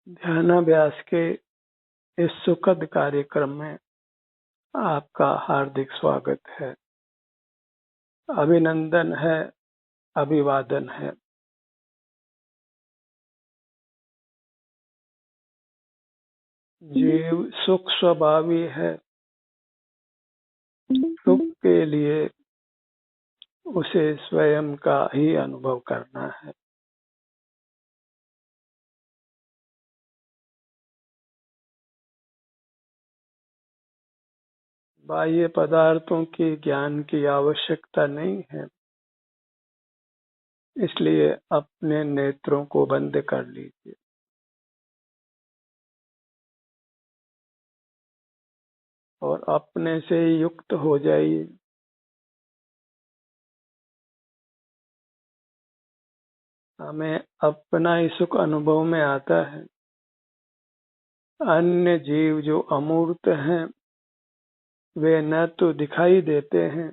ध्यानाभ्यास के इस सुखद कार्यक्रम में आपका हार्दिक स्वागत है। अभिनंदन है, अभिवादन है। जीव सुख स्वभावी है। सुख के लिए उसे स्वयं का ही अनुभव करना है। बाह्य पदार्थों के ज्ञान की आवश्यकता नहीं है, इसलिए अपने नेत्रों को बंद कर लीजिए और अपने से युक्त हो जाइए। हमें अपना ही सुख अनुभव में आता है। अन्य जीव जो अमूर्त हैं, वे न तो दिखाई देते हैं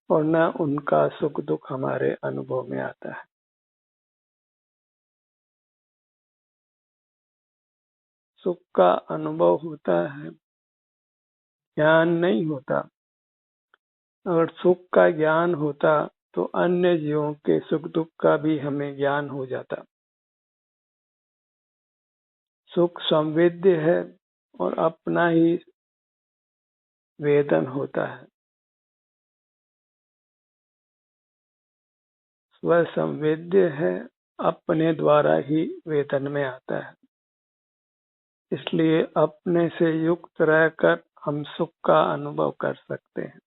और न उनका सुख दुख हमारे अनुभव में आता है। सुख का अनुभव होता है, ज्ञान नहीं होता। अगर सुख का ज्ञान होता तो अन्य जीवों के सुख दुख का भी हमें ज्ञान हो जाता। सुख संवेद्य है और अपना ही वेदन होता है। स्व संवेद्य है, अपने द्वारा ही वेदन में आता है। इसलिए अपने से युक्त रहकर हम सुख का अनुभव कर सकते हैं।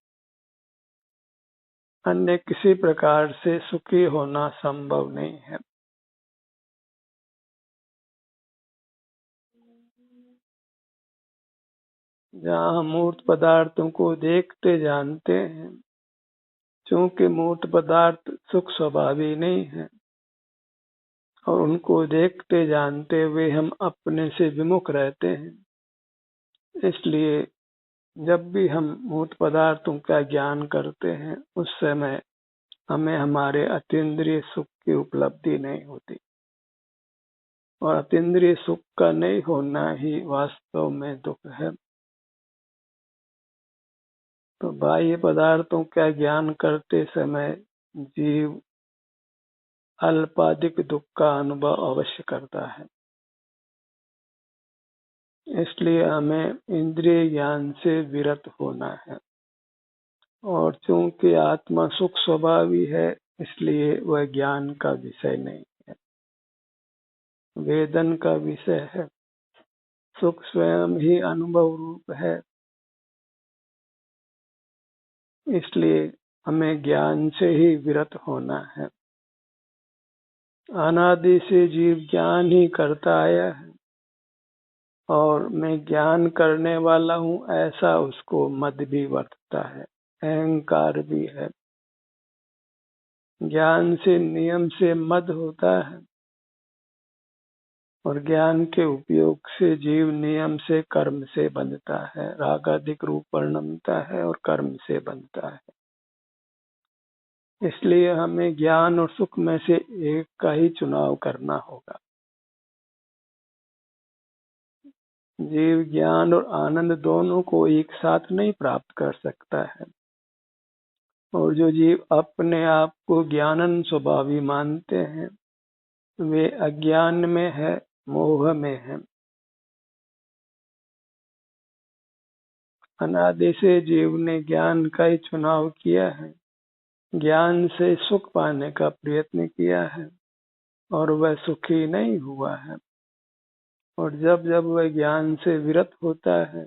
अन्य किसी प्रकार से सुखी होना संभव नहीं है। जहाँ हम मूर्त पदार्थों को देखते जानते हैं, क्योंकि मूर्त पदार्थ सुख स्वभावी नहीं है और उनको देखते जानते हुए हम अपने से विमुख रहते हैं। इसलिए जब भी हम मूर्त पदार्थों का ज्ञान करते हैं, उस समय हमें हमारे अतीन्द्रिय सुख की उपलब्धि नहीं होती और अतीन्द्रिय सुख का नहीं होना ही वास्तव में दुख है। तो बाह्य पदार्थों का ज्ञान करते समय जीव अल्पाधिक दुख का अनुभव अवश्य करता है। इसलिए हमें इंद्रिय ज्ञान से विरत होना है और चूंकि आत्मा सुख स्वभावी है, इसलिए वह ज्ञान का विषय नहीं है, वेदन का विषय है। सुख स्वयं ही अनुभव रूप है, इसलिए हमें ज्ञान से ही विरत होना है। अनादि से जीव ज्ञान ही करता आया है और मैं ज्ञान करने वाला हूँ, ऐसा उसको मद भी वर्तता है, अहंकार भी है। ज्ञान से नियम से मद होता है और ज्ञान के उपयोग से जीव नियम से कर्म से बंधता है, रागादिक रूप परिणमता है और कर्म से बंधता है। इसलिए हमें ज्ञान और सुख में से एक का ही चुनाव करना होगा। जीव ज्ञान और आनंद दोनों को एक साथ नहीं प्राप्त कर सकता है और जो जीव अपने आप को ज्ञानन स्वभावी मानते हैं, वे अज्ञान में है, मोह में है। अनादि से जीव ने ज्ञान का ही चुनाव किया है, ज्ञान से सुख पाने का प्रयत्न किया है और वह सुखी नहीं हुआ है। और जब जब वह ज्ञान से विरत होता है,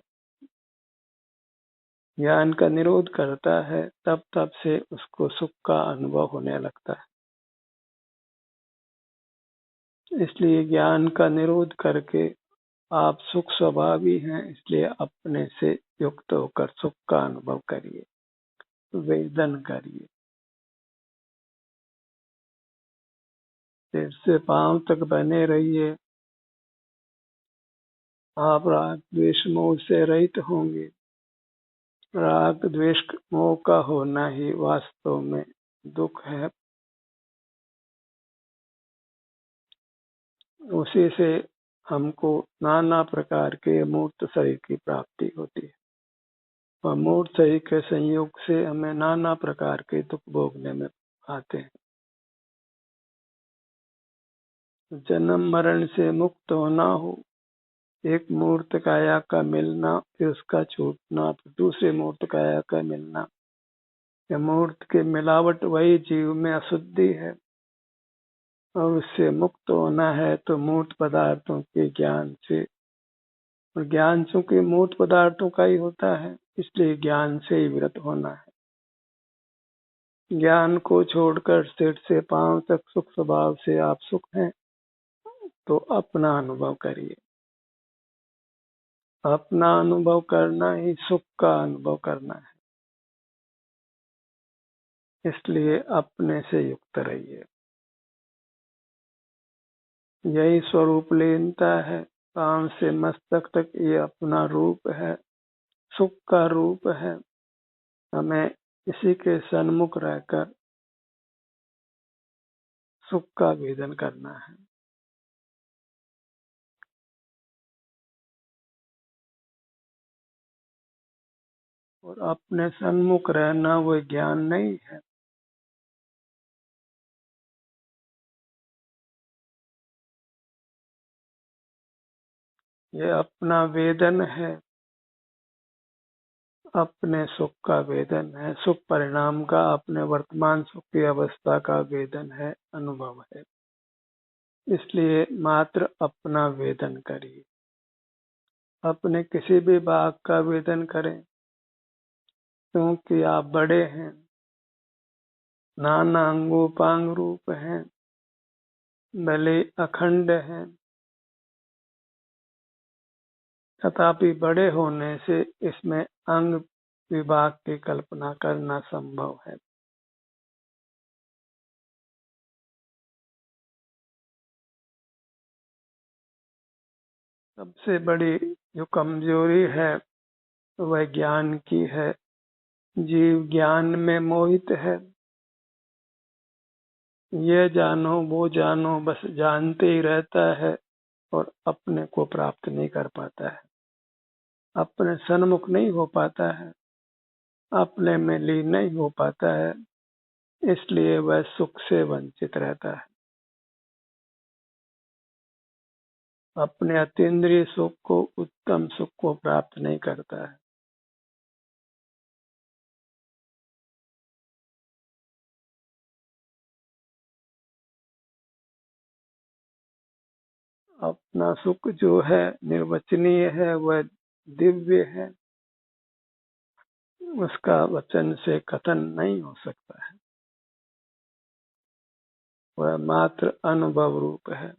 ज्ञान का निरोध करता है, तब तब से उसको सुख का अनुभव होने लगता है। इसलिए ज्ञान का निरोध करके आप सुख स्वभावी हैं, इसलिए अपने से युक्त होकर सुख का अनुभव करिए, वेदन करिए। सिर से पांव तक बने रहिए। आप राग द्वेष मोह से रहित होंगे। राग द्वेष मोह का होना ही वास्तव में दुख है। उसी से हमको नाना प्रकार के मूर्त शरीर की प्राप्ति होती है और मूर्त शरीर के संयोग से हमें नाना प्रकार के दुख भोगने में आते हैं। जन्म मरण से मुक्त होना हो, एक मूर्त काया का मिलना, फिर उसका छूटना, फिर दूसरे मूर्त काया का मिलना। यह मूर्त की मिलावट वही जीव में अशुद्धि है और उससे मुक्त होना है तो मूर्त पदार्थों के ज्ञान से। और ज्ञान चूंकि मूर्त पदार्थों का ही होता है, इसलिए ज्ञान से ही विरत होना है। ज्ञान को छोड़कर सिर से पांव तक सुख स्वभाव से आप सुख हैं तो अपना अनुभव करिए। अपना अनुभव करना ही सुख का अनुभव करना है, इसलिए अपने से युक्त रहिए। यही स्वरूप लीनता है। पांव से मस्तक तक ये अपना रूप है, सुख का रूप है। हमें इसी के सन्मुख रहकर सुख का वेदन करना है। और अपने सन्मुख रहना वो ज्ञान नहीं है, ये अपना वेदन है, अपने सुख का वेदन है। सुख परिणाम का अपने वर्तमान सुख की अवस्था का वेदन है, अनुभव है। इसलिए मात्र अपना वेदन करिए। अपने किसी भी भाग का वेदन करें, क्योंकि आप बड़े हैं, नाना अंगोपांग रूप हैं, भले अखंड हैं, तथापि बड़े होने से इसमें अंग विभाग की कल्पना करना संभव है। सबसे बड़ी जो कमजोरी है वह ज्ञान की है। जीव ज्ञान में मोहित है। ये जानो वो जानो बस जानते ही रहता है और अपने को प्राप्त नहीं कर पाता है, अपने सन्मुख नहीं हो पाता है, अपने में लीन नहीं हो पाता है। इसलिए वह सुख से वंचित रहता है। अपने अतीन्द्रिय सुख को, उत्तम सुख को प्राप्त नहीं करता है। अपना सुख जो है निर्वचनीय है, वह दिव्य है, उसका वचन से कथन नहीं हो सकता है। वह मात्र अनुभव रूप है।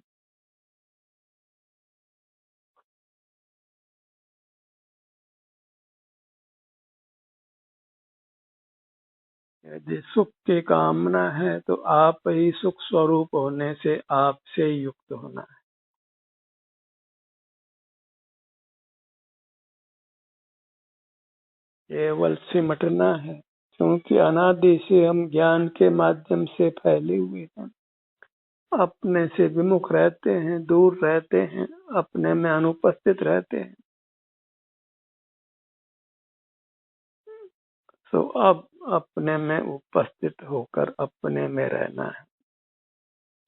यदि सुख की कामना है तो आप ही सुख स्वरूप होने से आपसे ही युक्त होना है। केवल सिमटना है, क्योंकि अनादि से हम ज्ञान के माध्यम से फैले हुए हैं। अपने से विमुख रहते हैं, दूर रहते हैं, अपने में अनुपस्थित रहते हैं। तो अब अपने में उपस्थित होकर अपने में रहना है।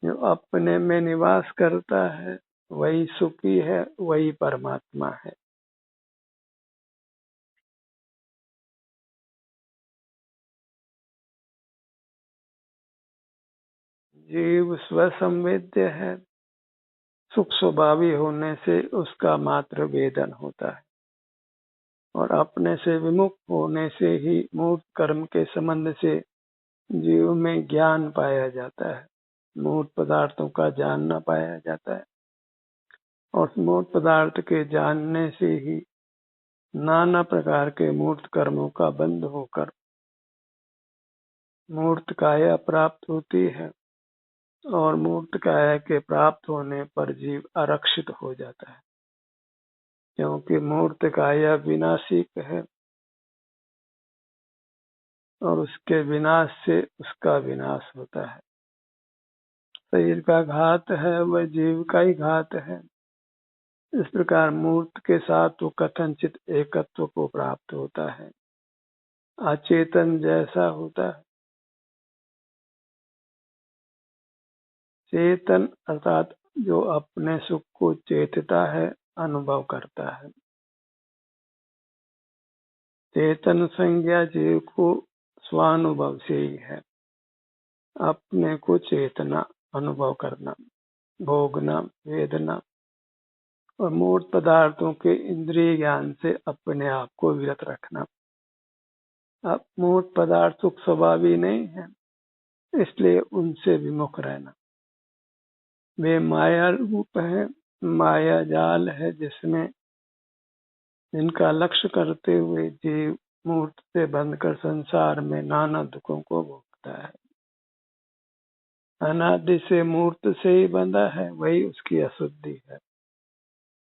जो अपने में निवास करता है वही सुखी है, वही परमात्मा है। जीव स्वसंवेद्य है। सुख स्वभावी होने से उसका मात्र वेदन होता है और अपने से विमुख होने से ही मूर्त कर्म के संबंध से जीव में ज्ञान पाया जाता है, मूर्त पदार्थों का जानना पाया जाता है। और मूर्त पदार्थ के जानने से ही नाना प्रकार के मूर्त कर्मों का बंध होकर मूर्त काया प्राप्त होती है और मूर्त काया के प्राप्त होने पर जीव आरक्षित हो जाता है, क्योंकि मूर्त काया विनाशिक है और उसके विनाश से उसका विनाश होता है। शरीर का घात है वह जीव का ही घात है। इस प्रकार मूर्त के साथ वो कथनचित एकत्व को प्राप्त होता है। अचेतन जैसा होता है, चेतन अर्थात जो अपने सुख को चेतता है, अनुभव करता है। चेतन संज्ञा जीव को स्वानुभव से ही है, अपने को चेतना, अनुभव करना, भोगना, वेदना और मूर्त पदार्थों के इंद्रिय ज्ञान से अपने आप को विरत रखना। अब मूर्त पदार्थ सुख स्वभावी नहीं है, इसलिए उनसे विमुख रहना। वे माया रूप है, माया जाल है जिसमें जिनका लक्ष्य करते हुए जीव मूर्त से बंधकर संसार में नाना दुखों को भोगता है। अनादि से मूर्त से ही बंधा है, वही उसकी अशुद्धि है।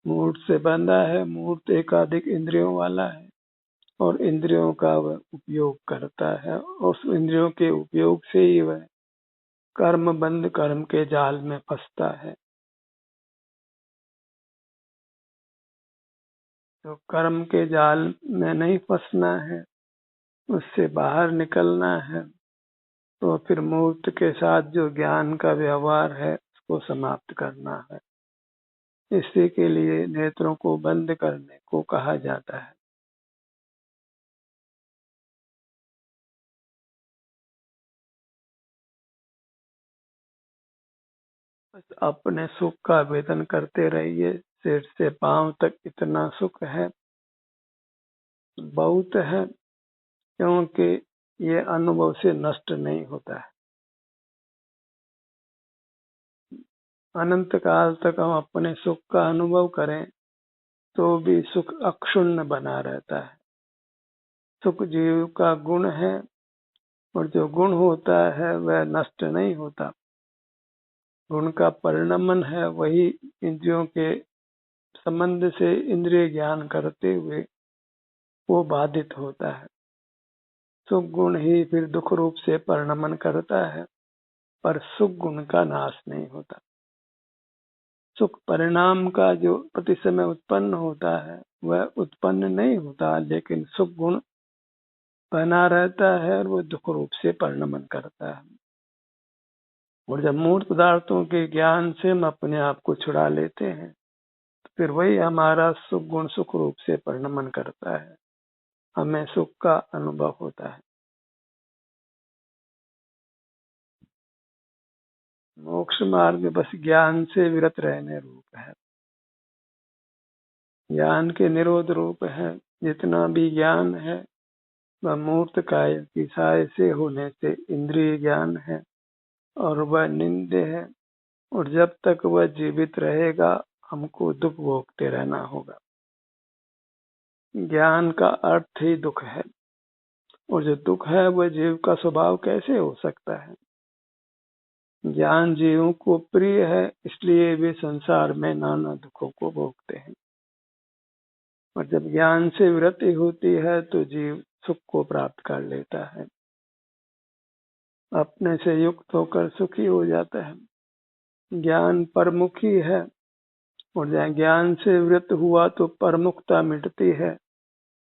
मूर्त से बंधा है, मूर्त एकाधिक इंद्रियों वाला है और इंद्रियों का वह उपयोग करता है और उस इंद्रियों के उपयोग से ही वह कर्म बंध कर्म के जाल में फंसता है। तो कर्म के जाल में नहीं फंसना है, उससे बाहर निकलना है, तो फिर मूर्त के साथ जो ज्ञान का व्यवहार है उसको समाप्त करना है। इसी के लिए नेत्रों को बंद करने को कहा जाता है। बस अपने सुख का वेदन करते रहिए, सिर से पांव तक इतना सुख है, बहुत है, क्योंकि ये अनुभव से नष्ट नहीं होता है। अनंत काल तक हम अपने सुख का अनुभव करें तो भी सुख अक्षुण्ण बना रहता है। सुख जीव का गुण है और जो गुण होता है वह नष्ट नहीं होता। गुण का परिणमन है, वही इंद्रियों के संबंध से इंद्रिय ज्ञान करते हुए वो बाधित होता है। सुख गुण ही फिर दुख रूप से परिणमन करता है, पर सुख गुण का नाश नहीं होता। सुख परिणाम का जो प्रति समय उत्पन्न होता है वह उत्पन्न नहीं होता, लेकिन सुख गुण बना रहता है और वो दुख रूप से परिणमन करता है। और जब मूर्त पदार्थों के ज्ञान से हम अपने आप को छुड़ा लेते हैं तो फिर वही हमारा सुख गुण सुख रूप से परिणमन करता है, हमें सुख का अनुभव होता है। मोक्ष मार्ग बस ज्ञान से विरत रहने रूप है, ज्ञान के निरोध रूप है। जितना भी ज्ञान है वह मूर्त काय की साय से होने से इंद्रिय ज्ञान है और वह निंद्य है, और जब तक वह जीवित रहेगा हमको दुख भोगते रहना होगा। ज्ञान का अर्थ ही दुख है, और जो दुख है वह जीव का स्वभाव कैसे हो सकता है। ज्ञान जीवों को प्रिय है, इसलिए वे संसार में नाना दुखों को भोगते हैं। और जब ज्ञान से वृत्ति होती है तो जीव सुख को प्राप्त कर लेता है, अपने से युक्त होकर सुखी हो जाता है। ज्ञान परमुखी है, और जहाँ ज्ञान से वृत्त हुआ तो परमुखता मिटती है,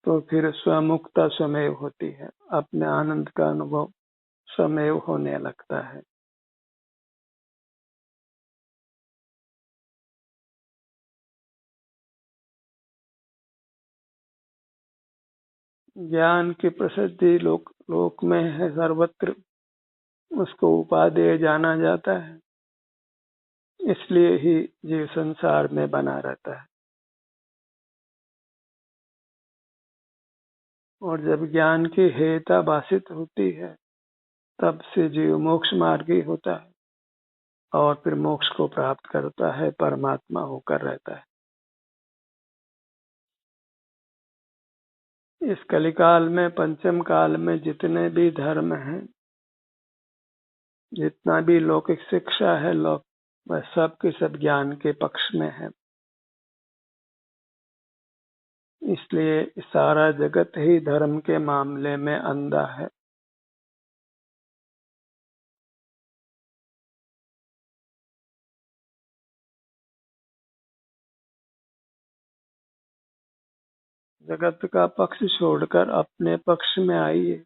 तो फिर स्वमुखता स्वमेव होती है, अपने आनंद का अनुभव स्वमेव होने लगता है। ज्ञान की प्रसिद्धि लोक में है, सर्वत्र उसको उपादेय जाना जाता है, इसलिए ही जीव संसार में बना रहता है। और जब ज्ञान की हेयता भाषित होती है तब से जीव मोक्ष मार्गी होता है और फिर मोक्ष को प्राप्त करता है, परमात्मा होकर रहता है। इस कलिकाल में, पंचम काल में जितने भी धर्म हैं, जितना भी लौकिक शिक्षा है, वह सब के सब ज्ञान के पक्ष में है। इसलिए सारा जगत ही धर्म के मामले में अंधा है। जगत का पक्ष छोड़कर अपने पक्ष में आइए।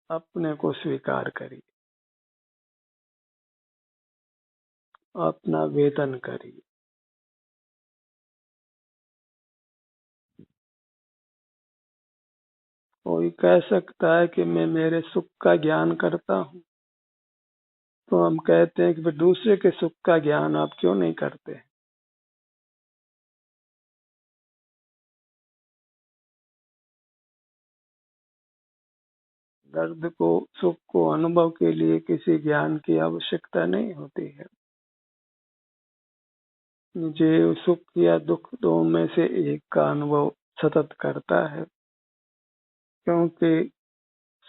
अपने को स्वीकार करिए, अपना वेदन करिए। कोई कह सकता है कि मैं मेरे सुख का ज्ञान करता हूँ, तो हम कहते हैं कि फिर दूसरे के सुख का ज्ञान आप क्यों नहीं करते? दर्द को, सुख को अनुभव के लिए किसी ज्ञान की आवश्यकता नहीं होती है। जो सुख या दुख दो में से एक का अनुभव सतत करता है, क्योंकि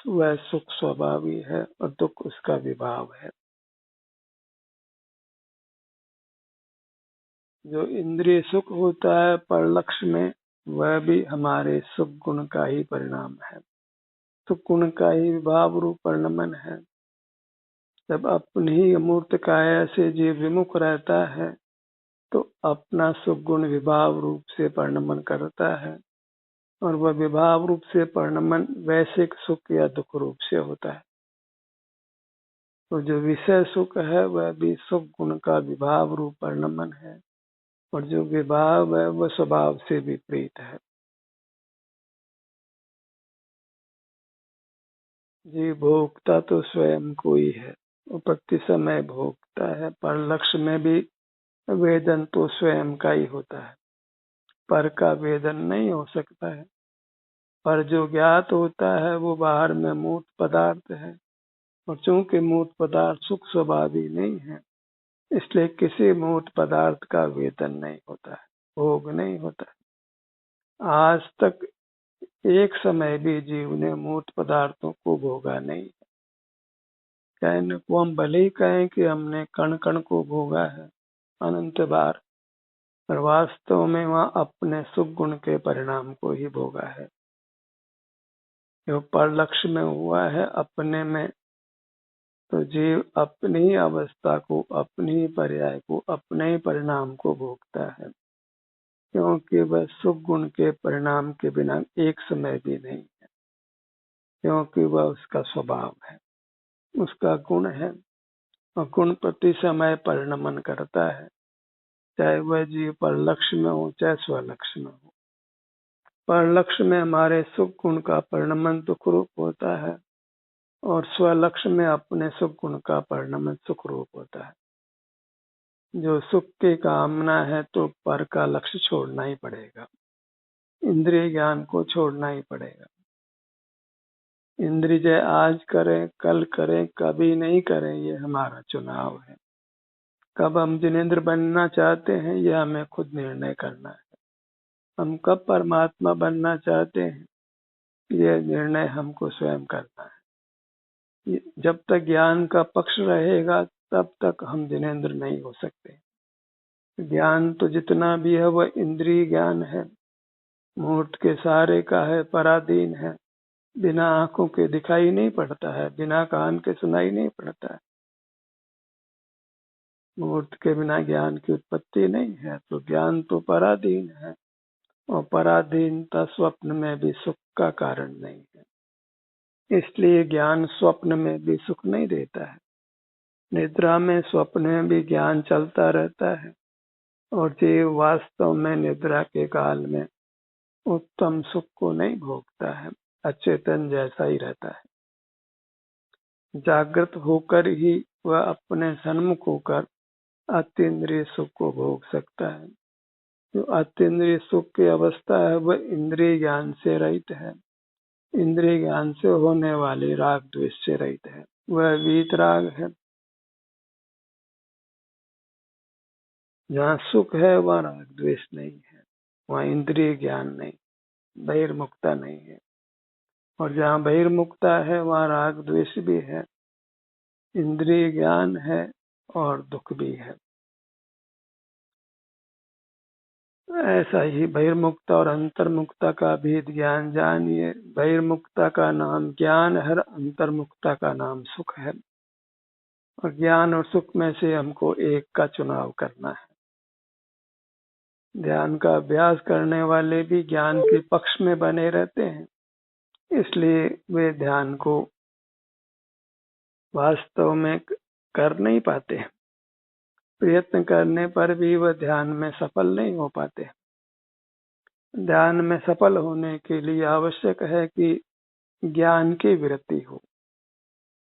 वह सुख स्वभावी है और दुख उसका विभाव है। जो इंद्रिय सुख होता है परलक्ष्य में, वह भी हमारे सुख गुण का ही परिणाम है, सुख गुण का ही विभाव रूप परिणमन है। जब अपनी ही अमूर्त काया से जीव विमुख रहता है, तो अपना सुख गुण विभाव रूप से परिणमन करता है, और वह विभाव रूप से परिणमन वैश्विक सुख या दुख रूप से होता है। तो जो विषय सुख है वह भी सुख गुण का विभाव रूप परिणमन है, और जो विभाव है वह स्वभाव से विपरीत है। जी, भोगता तो स्वयं कोई है, वो प्रति समय भोगता है। पर लक्ष्य में भी वेदन तो स्वयं का ही होता है, पर का वेदन नहीं हो सकता है। पर जो ज्ञात होता है वो बाहर में मूर्त पदार्थ है, और चूंकि मूर्त पदार्थ सुख स्वभावी नहीं है, इसलिए किसी मूर्त पदार्थ का वेदन नहीं होता है, भोग नहीं होता है। आज तक एक समय भी जीव ने मूर्त पदार्थों को भोगा नहीं। कहने को हम भले ही कहें कि हमने कण कण को भोगा है अनंत बार, पर वास्तव में वह अपने सुख गुण के परिणाम को ही भोगा है। जो पर लक्ष्य में हुआ है अपने में, तो जीव अपनी ही अवस्था को, अपनी ही पर्याय को, अपने ही परिणाम को भोगता है, क्योंकि वह सुख गुण के परिणाम के बिना एक समय भी नहीं है, क्योंकि वह उसका स्वभाव है, उसका गुण है, और गुण प्रति समय परिणमन करता है, चाहे वह जीव पर लक्ष्य में हो चाहे स्वलक्ष्य में हो। पर लक्ष्य में हमारे सुख गुण का परिणमन दुख रूप होता है, और स्वलक्ष्य में अपने सुख गुण का परिणमन सुख रूप होता है। जो सुख की कामना है तो पर का लक्ष्य छोड़ना ही पड़ेगा, इंद्रिय ज्ञान को छोड़ना ही पड़ेगा। इंद्रिय जय आज करें कल करें कभी नहीं करें, ये हमारा चुनाव है। कब हम जिनेंद्र बनना चाहते हैं यह हमें खुद निर्णय करना है। हम कब परमात्मा बनना चाहते हैं यह निर्णय हमको स्वयं करना है। जब तक ज्ञान का पक्ष रहेगा तब तक हम जिनेंद्र नहीं हो सकते। ज्ञान तो जितना भी है वह इंद्रिय ज्ञान है, मुहूर्त के सहारे का है, पराधीन है, बिना आंखों के दिखाई नहीं पड़ता है, बिना कान के सुनाई नहीं पड़ता है। मुहूर्त के बिना ज्ञान की उत्पत्ति नहीं है, तो ज्ञान तो पराधीन है, और पराधीनता स्वप्न में भी सुख का कारण नहीं है। इसलिए ज्ञान स्वप्न में भी सुख नहीं देता है। निद्रा में, स्वप्न में भी ज्ञान चलता रहता है, और जीव वास्तव में निद्रा के काल में उत्तम सुख को नहीं भोगता है, अचेतन जैसा ही रहता है। जागृत होकर ही वह अपने सन्मुख होकर अतीन्द्रिय सुख को भोग सकता है। जो अतीन्द्रिय सुख की अवस्था है वह इंद्रिय ज्ञान से रहित है, इंद्रिय ज्ञान से होने वाले राग द्वेष से रहित है, वह वीतराग है। जहाँ सुख है वहाँ राग द्वेष नहीं है, वहाँ इंद्रिय ज्ञान नहीं, बहिर्मुखता नहीं है। और जहाँ बहिर्मुखता है वहाँ राग द्वेष भी है, इंद्रिय ज्ञान है, और दुख भी है। ऐसा ही बहिर्मुक्ता और अंतर्मुक्ता का भेद ज्ञान जानिए। बहिर्मुक्ता का नाम ज्ञान है, अंतर्मुक्ता का नाम सुख है। और ज्ञान और सुख में से हमको एक का चुनाव करना है। ध्यान का अभ्यास करने वाले भी ज्ञान के पक्ष में बने रहते हैं, इसलिए वे ध्यान को वास्तव में कर नहीं पाते। प्रयत्न करने पर भी वह ध्यान में सफल नहीं हो पाते। ध्यान में सफल होने के लिए आवश्यक है कि ज्ञान की वृत्ति हो,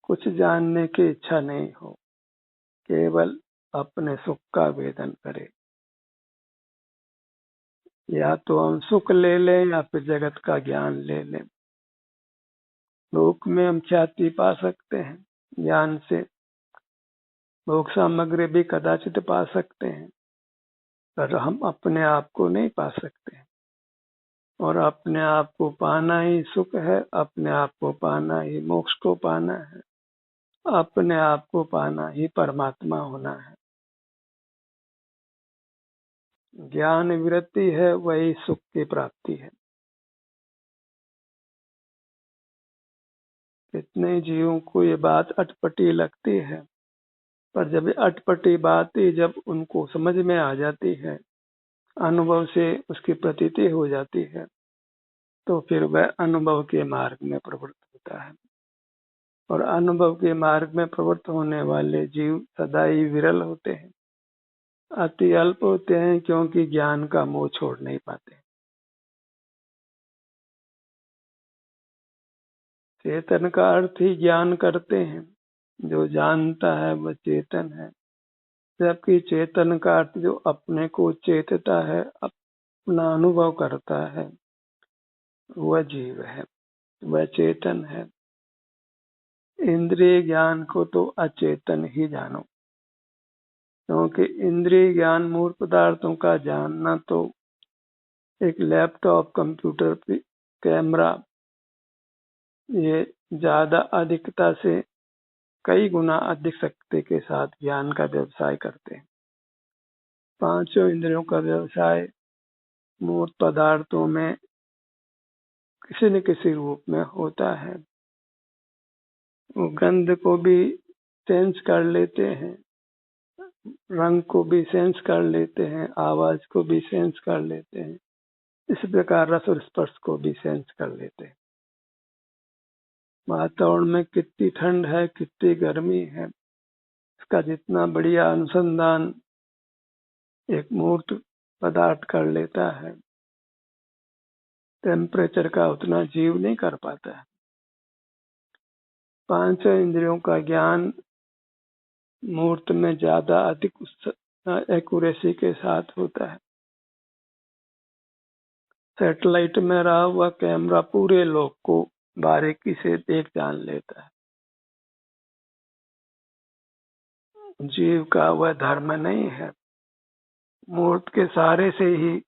कुछ जानने की इच्छा नहीं हो, केवल अपने सुख का वेदन करे। या तो हम सुख ले लें या फिर जगत का ज्ञान ले लें। लोक में हम ख्याति पा सकते हैं ज्ञान से, भोग सामग्री भी कदाचित पा सकते हैं, पर हम अपने आप को नहीं पा सकते। और अपने आप को पाना ही सुख है, अपने आप को पाना ही मोक्ष को पाना है, अपने आप को पाना ही परमात्मा होना है। ज्ञान वृत्ति है, वही सुख की प्राप्ति है। कितने जीवों को ये बात अटपटी लगती है, पर जब अटपटी बात ही जब उनको समझ में आ जाती है, अनुभव से उसकी प्रतीति हो जाती है, तो फिर वह अनुभव के मार्ग में प्रवृत्त होता है। और अनुभव के मार्ग में प्रवृत्त होने वाले जीव सदा ही विरल होते हैं, अति अल्प होते हैं, क्योंकि ज्ञान का मोह छोड़ नहीं पाते। चेतन का अर्थ ही ज्ञान करते हैं, जो जानता है वह चेतन है, जबकि चेतन का अर्थ जो अपने को चेतता है, अपना अनुभव करता है, वह जीव है, वह चेतन है। इंद्रिय ज्ञान को तो अचेतन ही जानो, क्योंकि इंद्रिय ज्ञान मूल पदार्थों का जानना तो एक लैपटॉप, कंप्यूटर, कैमरा, ये ज्यादा अधिकता से कई गुना अधिक शक्ति के साथ ज्ञान का व्यवसाय करते हैं। पांचों इंद्रियों का व्यवसाय मूर्त पदार्थों में किसी न किसी रूप में होता है। वो गंध को भी सेंस कर लेते हैं, रंग को भी सेंस कर लेते हैं, आवाज को भी सेंस कर लेते हैं, इस प्रकार रस और स्पर्श को भी सेंस कर लेते हैं। वातावरण में कितनी ठंड है, कितनी गर्मी है, इसका जितना बढ़िया अनुसंधान एक मूर्त पदार्थ कर लेता है, टेम्परेचर का उतना जीव नहीं कर पाता है। पांचों इंद्रियों का ज्ञान मूर्त में ज्यादा अधिक एक्यूरेसी के साथ होता है। सैटेलाइट में रहा हुआ कैमरा पूरे लोक को बारीकी से देख जान लेता है। जीव का वह धर्म नहीं है, मूर्त के सहारे से ही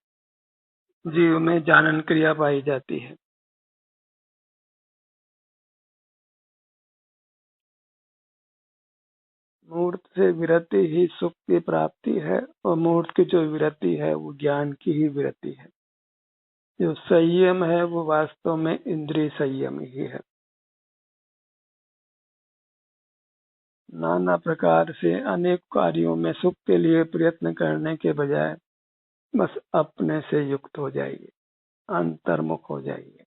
जीव में जानन क्रिया पाई जाती है। मूर्त से विरति ही सुख की प्राप्ति है, और मूर्त की जो विरति है वो ज्ञान की ही विरति है। जो संयम है वो वास्तव में इंद्रिय संयम ही है। नाना प्रकार से अनेक कार्यों में सुख के लिए प्रयत्न करने के बजाय बस अपने से युक्त हो जाइए, अंतर्मुख हो जाइए।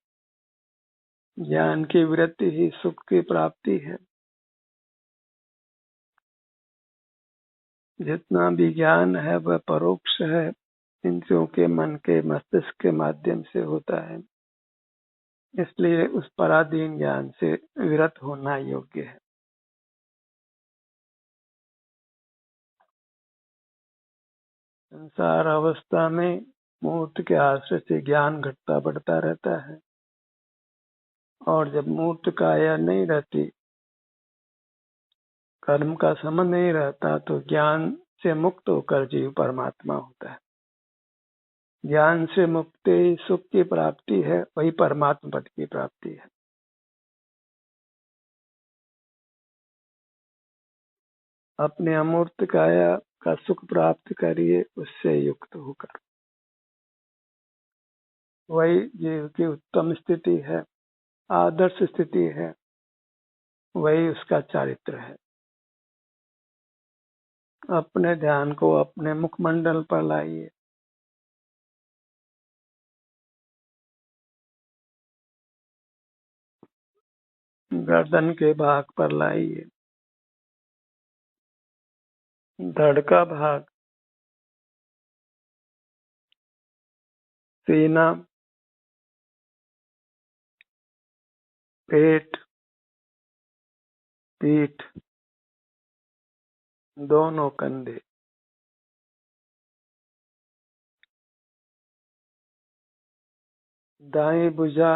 ज्ञान की वृत्ति ही सुख की प्राप्ति है। जितना भी ज्ञान है वह परोक्ष है, इंद्रियों के, मन के, मस्तिष्क के माध्यम से होता है, इसलिए उस पराधीन ज्ञान से विरत होना योग्य है। संसार अवस्था में मूर्त के आश्रय से ज्ञान घटता बढ़ता रहता है, और जब मूर्त काया नहीं रहती, कर्म का संबंध नहीं रहता, तो ज्ञान से मुक्त होकर जीव परमात्मा होता है। ज्ञान से मुक्ति सुख की प्राप्ति है, वही परमात्मा पद की प्राप्ति है। अपने अमूर्त काया का सुख प्राप्त करिए, उससे युक्त होकर। वही जीव की उत्तम स्थिति है, आदर्श स्थिति है, वही उसका चारित्र है। अपने ध्यान को अपने मुखमंडल पर लाइए। गर्दन के भाग पर लाइए। धड़ का भाग, सीना, पेट, पीठ, दोनों कंधे, दाएं भुजा,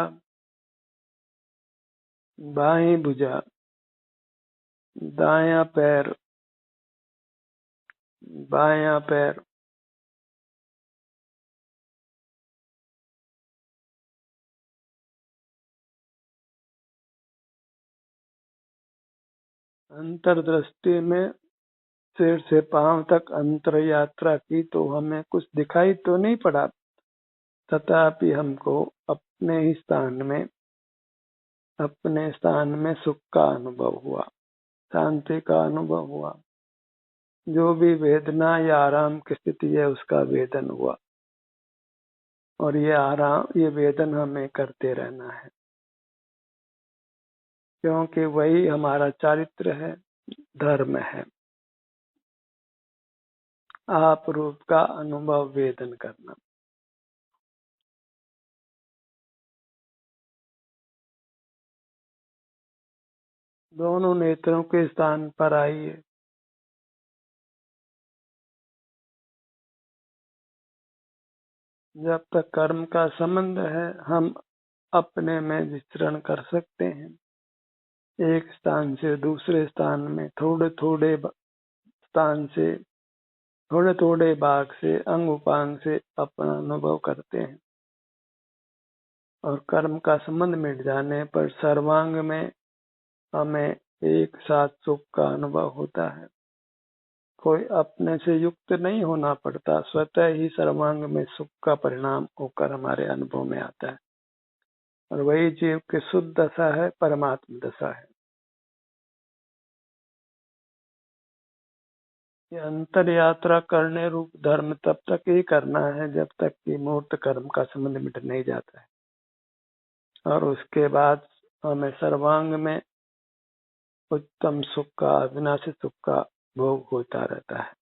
बाएं भुजा, दायां पैर, बायां पैर, अंतर्दृष्टि में सिर से पांव तक अंतर यात्रा की तो हमें कुछ दिखाई तो नहीं पड़ा, तथापि हमको अपने स्थान में सुख का अनुभव हुआ, शांति का अनुभव हुआ। जो भी वेदना या आराम की स्थिति है उसका वेदन हुआ, और ये वेदन हमें करते रहना है, क्योंकि वही हमारा चारित्र है, धर्म है। आप रूप का अनुभव वेदन करना। दोनों नेत्रों के स्थान पर आइए। जब तक कर्म का संबंध है हम अपने में विचरण कर सकते हैं, एक स्थान से दूसरे स्थान में थोड़े थोड़े भाग से अंग उपांग से अपना अनुभव करते हैं, और कर्म का संबंध मिट जाने पर सर्वांग में हमें एक साथ सुख का अनुभव होता है। कोई अपने से युक्त नहीं होना पड़ता, स्वतः ही सर्वांग में सुख का परिणाम होकर हमारे अनुभव में आता है, और वही जीव की शुद्ध दशा है, परमात्म दशा है। ये अंतर यात्रा करने रूप धर्म तब तक ही करना है जब तक कि मूर्त कर्म का संबंध मिट नहीं जाता है, और उसके बाद हमें सर्वांग में उत्तम सुख का, अविनाशी सुख का भोग होता रहता है।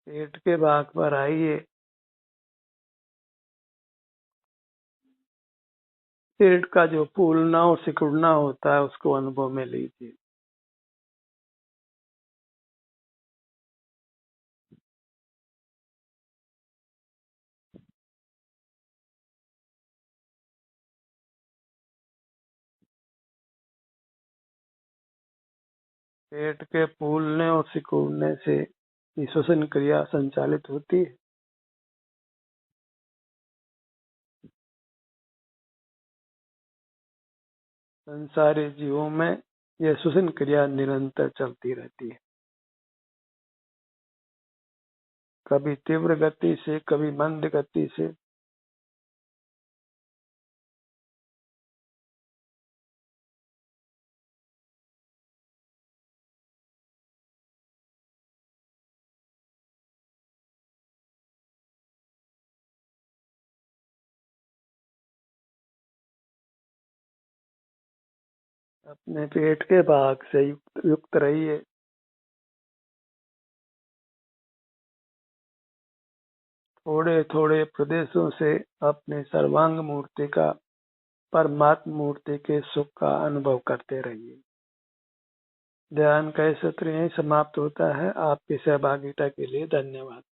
पेट के भाग पर आइए। पेट का जो फूलना और सिकुड़ना होता है उसको अनुभव में लीजिए। पेट के फूलने और सिकुड़ने से श्वसन क्रिया संचालित होती है। संसारी जीवों में यह श्वसन क्रिया निरंतर चलती रहती है, कभी तीव्र गति से, कभी मंद गति से। अपने पेट के भाग से युक्त रहिए। थोड़े थोड़े प्रदेशों से अपने सर्वांग मूर्ति का, परमात्म मूर्ति के सुख का अनुभव करते रहिए। ध्यान का सत्र यहीं समाप्त होता है। आपकी सहभागिता के लिए धन्यवाद।